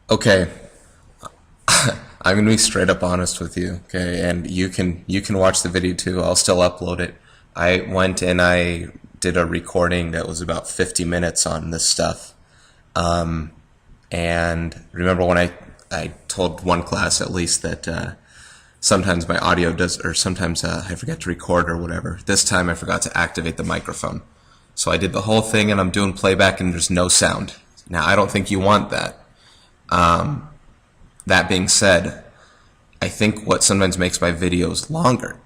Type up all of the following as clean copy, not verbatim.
Okay, I'm gonna be straight up honest with you, okay? And you can watch the video too. I'll still upload it. I went and I did a recording that was about 50 minutes on this stuff. And remember when I told one class at least that sometimes my audio does, or sometimes I forget to record or whatever. This time I forgot to activate the microphone. So I did the whole thing and I'm doing playback and there's no sound. Now I don't think you want that. That being said, I think what sometimes makes my videos longer,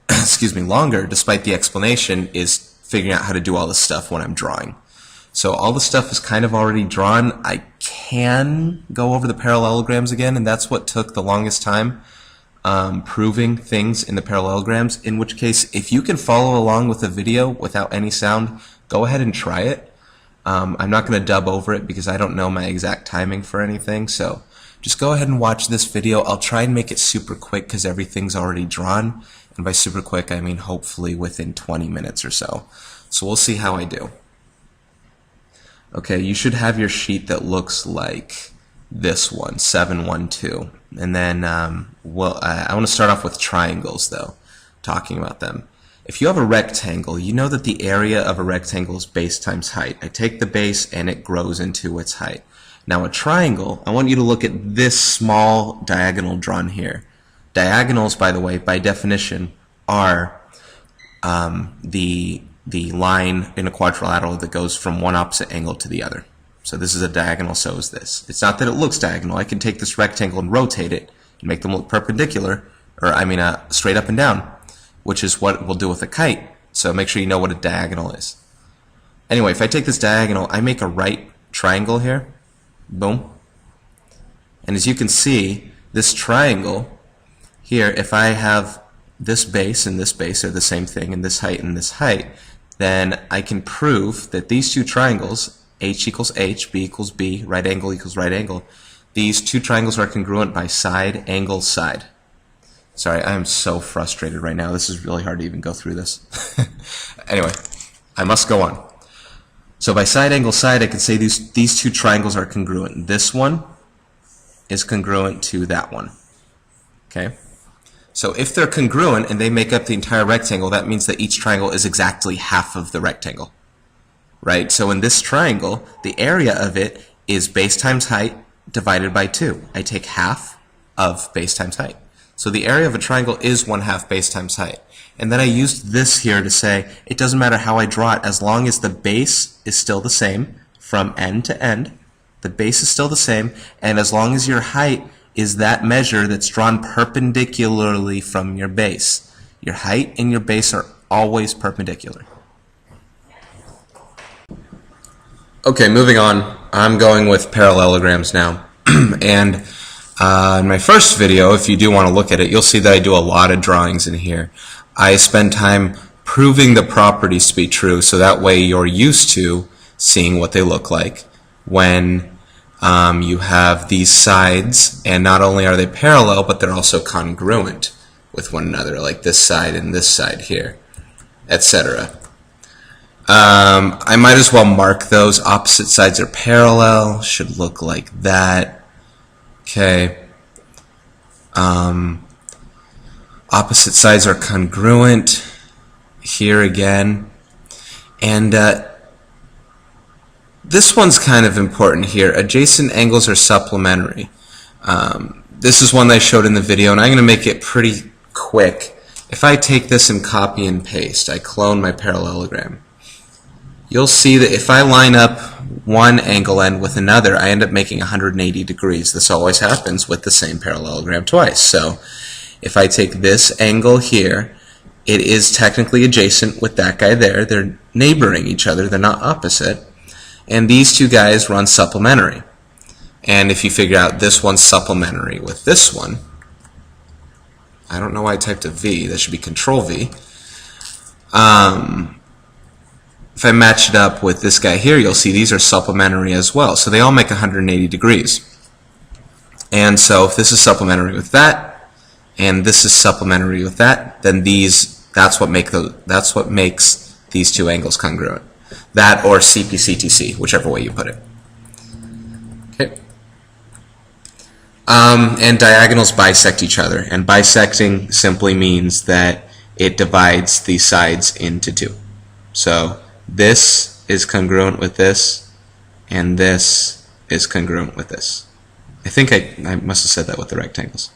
longer, despite the explanation, is figuring out how to do all this stuff when I'm drawing. So all the stuff is kind of already drawn. I can go over the parallelograms again, and that's what took the longest time, proving things in the parallelograms, in which case, if you can follow along with the video without any sound, go ahead and try it. I'm not going to dub over it because I don't know my exact timing for anything, so just go ahead and watch this video. I'll try and make it super quick because everything's already drawn, and by super quick I mean hopefully within 20 minutes or so. So we'll see how I do. Okay, you should have your sheet that looks like this one, 712. And then I want to start off with triangles though, talking about them. If you have a rectangle, you know that the area of a rectangle is base times height. I take the base and it grows into its height. Now a triangle, I want you to look at this small diagonal drawn here. Diagonals, by the way, by definition, are the line in a quadrilateral that goes from one opposite angle to the other. So this is a diagonal, so is this. It's not that it looks diagonal. I can take this rectangle and rotate it and make them look perpendicular, or straight up and down, which is what we'll do with a kite. So make sure you know what a diagonal is. Anyway, if I take this diagonal, I make a right triangle here. Boom. And as you can see, this triangle here, if I have this base and this base are the same thing, and this height, then I can prove that these two triangles, h equals h, b equals b, right angle equals right angle, these two triangles are congruent by side, angle, side. Sorry, I am so frustrated right now. This is really hard to even go through this. Anyway, I must go on. So by side, angle, side, I can say these two triangles are congruent. This one is congruent to that one. Okay? So if they're congruent and they make up the entire rectangle, that means that each triangle is exactly half of the rectangle. Right? So in this triangle, the area of it is base times height divided by 2. I take half of base times height. So the area of a triangle is 1/2 base times height. And then I used this here to say it doesn't matter how I draw it, as long as the base is still the same from end to end, the base is still the same, and as long as your height is that measure that's drawn perpendicularly from your base. Your height and your base are always perpendicular. Okay, moving on. I'm going with parallelograms now. And in my first video, if you do want to look at it, you'll see that I do a lot of drawings in here. I spend time proving the properties to be true, so that way you're used to seeing what they look like when you have these sides, and not only are they parallel, but they're also congruent with one another, like this side and this side here, etc. I might as well mark those. Opposite sides are parallel, should look like that. Okay. Opposite sides are congruent here again. And this one's kind of important here. Adjacent angles are supplementary. This is one that I showed in the video, and I'm going to make it pretty quick. If I take this and copy and paste, I clone my parallelogram, you'll see that if I line up one angle end with another, I end up making 180 degrees. This always happens with the same parallelogram twice. So if I take this angle here, it is technically adjacent with that guy there. They're neighboring each other. They're not opposite. And these two guys run supplementary. And if you figure out this one's supplementary with this one, I don't know why I typed a V. That should be Control V. If I match it up with this guy here, you'll see these are supplementary as well. So they all make 180 degrees. And so if this is supplementary with that, and this is supplementary with that, then that's what makes these two angles congruent. That or CP-CTC, whichever way you put it. Okay. And diagonals bisect each other, and bisecting simply means that it divides the sides into two. So this is congruent with this, and this is congruent with this. I think I must have said that with the rectangles.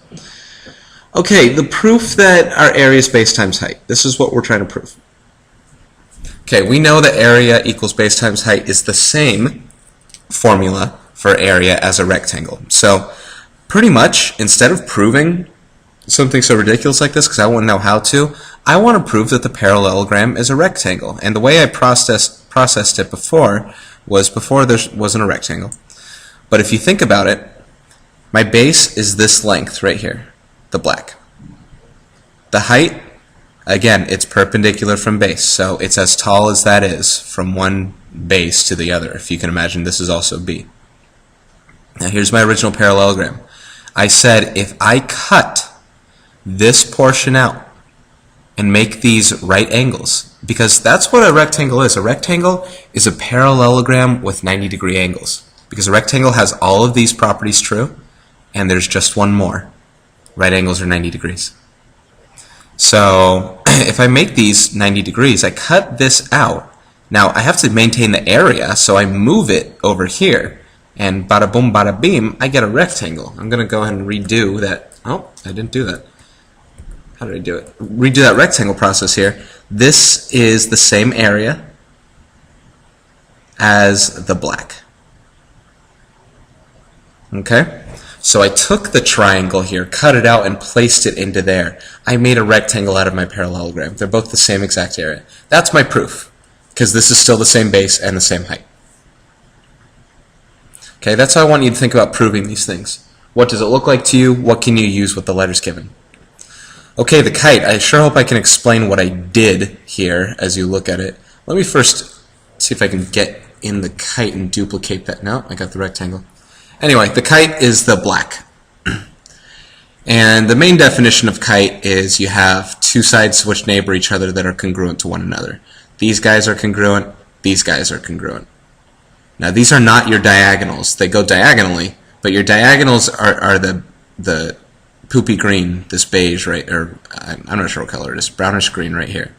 Okay, the proof that our area is base times height. This is what we're trying to prove. Okay, we know that area equals base times height is the same formula for area as a rectangle. So pretty much, instead of proving something so ridiculous like this, because I wouldn't know how to, I want to prove that the parallelogram is a rectangle. And the way I processed it before there wasn't a rectangle. But if you think about it, my base is this length right here, the black. The height, again, it's perpendicular from base, so it's as tall as that is from one base to the other. If you can imagine, this is also B. Now here's my original parallelogram. I said if I cut this portion out and make these right angles, because that's what a rectangle is. A rectangle is a parallelogram with 90-degree angles, because a rectangle has all of these properties true, and there's just one more. Right angles are 90 degrees. So if I make these 90 degrees, I cut this out. Now I have to maintain the area, so I move it over here, and bada boom bada beam, I get a rectangle. I'm going to go ahead and redo that. Oh, I didn't do that. How did I do it? Redo that rectangle process here. This is the same area as the black. Okay? So I took the triangle here, cut it out, and placed it into there. I made a rectangle out of my parallelogram. They're both the same exact area. That's my proof, because this is still the same base and the same height. Okay, that's how I want you to think about proving these things. What does it look like to you? What can you use with the letters given? Okay, the kite. I sure hope I can explain what I did here as you look at it. Let me first see if I can get in the kite and duplicate that. No, I got the rectangle. Anyway, the kite is the black. And the main definition of kite is you have two sides which neighbor each other that are congruent to one another. These guys are congruent, these guys are congruent. Now these are not your diagonals. They go diagonally, but your diagonals are the poopy green, this beige, right, or I'm not sure what color it is, brownish green right here.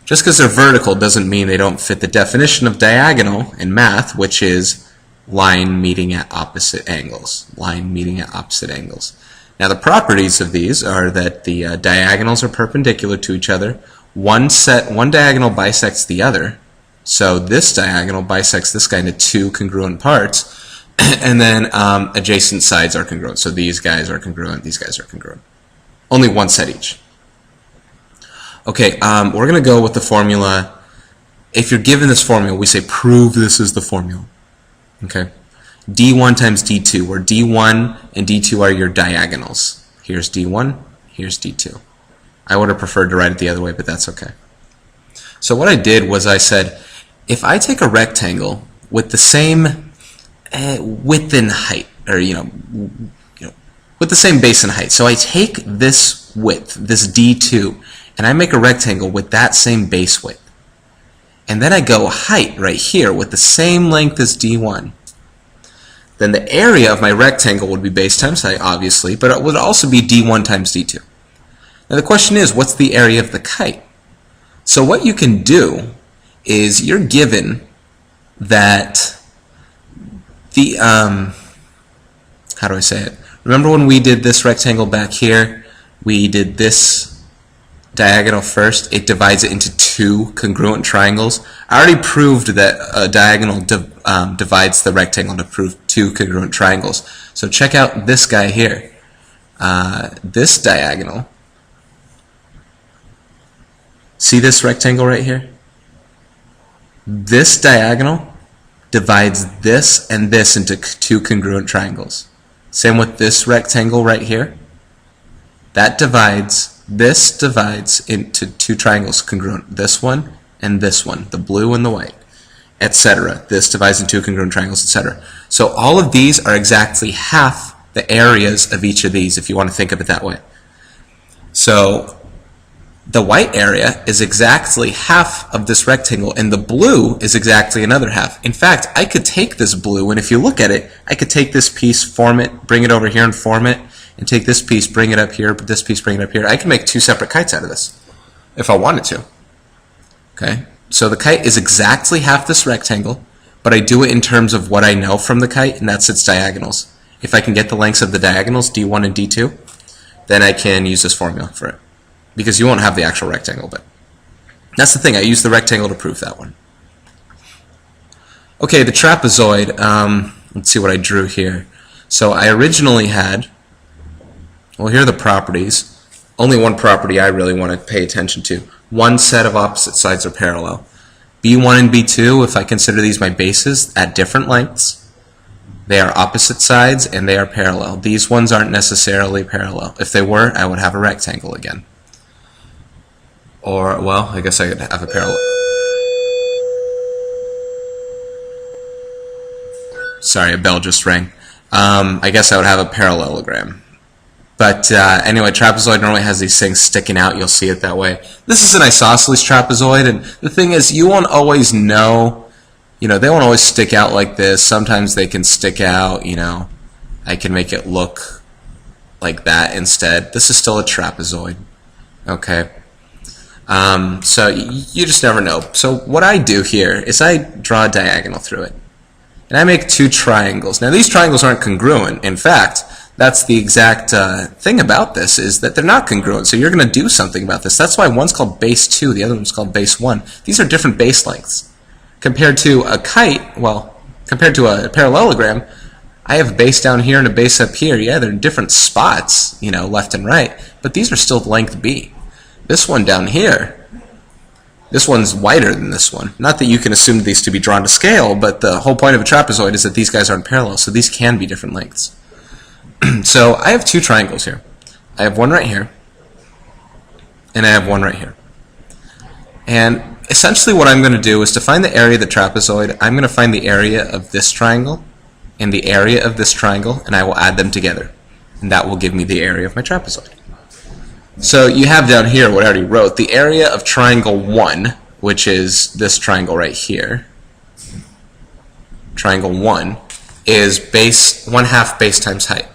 Just because they're vertical doesn't mean they don't fit the definition of diagonal in math, which is line meeting at opposite angles. Line meeting at opposite angles. Now the properties of these are that the diagonals are perpendicular to each other. One diagonal bisects the other. So this diagonal bisects this guy into two congruent parts. And then adjacent sides are congruent. So these guys are congruent, these guys are congruent. Only one set each. Okay, we're going to go with the formula. If you're given this formula, we say prove this is the formula. Okay, D1 times D2, where D1 and D2 are your diagonals. Here's D1, here's D2. I would have preferred to write it the other way, but that's okay. So what I did was I said, if I take a rectangle with the same width and height, or with the same base and height, so I take this width, this D2, and I make a rectangle with that same base width. And then I go height right here with the same length as D1. Then the area of my rectangle would be base times height, obviously, but it would also be D1 times D2. Now the question is, what's the area of the kite? So what you can do is you're given that the, how do I say it? Remember when we did this rectangle back here, we did this diagonal first, it divides it into two congruent triangles. I already proved that a diagonal divides the rectangle to prove two congruent triangles. So check out this guy here. This diagonal. See this rectangle right here? This diagonal divides this and this into two congruent triangles. Same with this rectangle right here. That divides, this divides into two triangles congruent, this one and this one, the blue and the white, etc. This divides into two congruent triangles, etc. So all of these are exactly half the areas of each of these, if you want to think of it that way. So the white area is exactly half of this rectangle, and the blue is exactly another half. In fact, I could take this blue, and if you look at it, I could take this piece, form it, bring it over here and form it, and take this piece, bring it up here, this piece, bring it up here. I can make two separate kites out of this if I wanted to. Okay, so the kite is exactly half this rectangle, but I do it in terms of what I know from the kite, and that's its diagonals. If I can get the lengths of the diagonals, D1 and D2, then I can use this formula for it. Because you won't have the actual rectangle, but that's the thing. I use the rectangle to prove that one. Okay, the trapezoid. Let's see what I drew here. So I originally had, well, here are the properties. Only one property I really want to pay attention to. One set of opposite sides are parallel. B1 and B2, if I consider these my bases at different lengths, they are opposite sides and they are parallel. These ones aren't necessarily parallel. If they were, I would have a rectangle again. Or, well, I guess I could have a parallel. Sorry, a bell just rang. I guess I would have a parallelogram. But anyway, trapezoid normally has these things sticking out. You'll see it that way. This is an isosceles trapezoid, and the thing is, you won't always know. You know, they won't always stick out like this. Sometimes they can stick out. You know, I can make it look like that instead. This is still a trapezoid. Okay. So you just never know. So what I do here is I draw a diagonal through it. And I make two triangles. Now these triangles aren't congruent. In fact, that's the exact thing about this, is that they're not congruent. So you're going to do something about this. That's why one's called base 2, the other one's called base 1. These are different base lengths. Compared to a kite, well, compared to a parallelogram, I have a base down here and a base up here. Yeah, they're in different spots, you know, left and right. But these are still length B. This one down here, this one's wider than this one. Not that you can assume these to be drawn to scale, but the whole point of a trapezoid is that these guys aren't parallel, so these can be different lengths. So I have two triangles here. I have one right here, and I have one right here. And essentially what I'm going to do is to find the area of the trapezoid, I'm going to find the area of this triangle and the area of this triangle, and I will add them together. And that will give me the area of my trapezoid. So you have down here what I already wrote, the area of triangle 1, which is this triangle right here. Triangle 1 is base 1/2 base times height.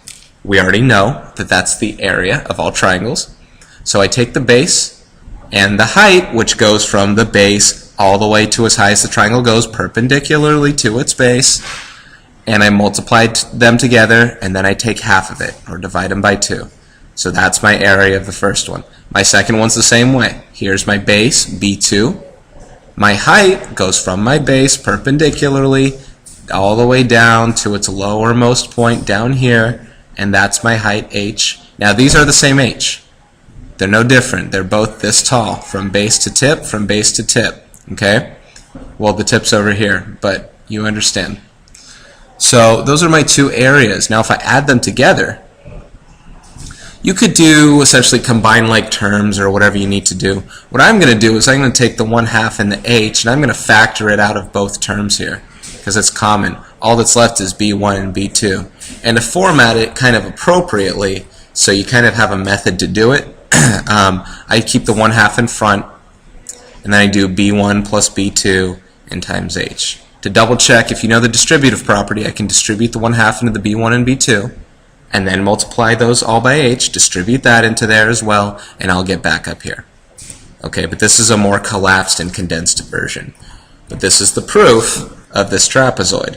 We already know that that's the area of all triangles. So I take the base and the height, which goes from the base all the way to as high as the triangle goes, perpendicularly to its base, and I multiply them together, and then I take half of it, or divide them by 2. So that's my area of the first one. My second one's the same way. Here's my base, B2. My height goes from my base perpendicularly all the way down to its lowermost point down here, and that's my height, H. Now these are the same H. They're no different. They're both this tall, from base to tip, from base to tip. Okay? Well, the tip's over here, but you understand. So those are my two areas. Now if I add them together, you could do essentially combine like terms or whatever you need to do. What I'm going to do is I'm going to take the 1/2 and the H, and I'm going to factor it out of both terms here because it's common. All that's left is B1 and B2. And to format it kind of appropriately, so you kind of have a method to do it, I keep the 1/2 in front, and then I do B1 plus B2 and times H. To double check, if you know the distributive property, I can distribute the 1/2 into the B1 and B2, and then multiply those all by H, distribute that into there as well, and I'll get back up here. Okay, but this is a more collapsed and condensed version. But this is the proof of this trapezoid.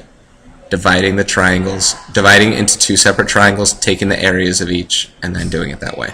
Dividing the triangles, dividing into two separate triangles, taking the areas of each, and then doing it that way.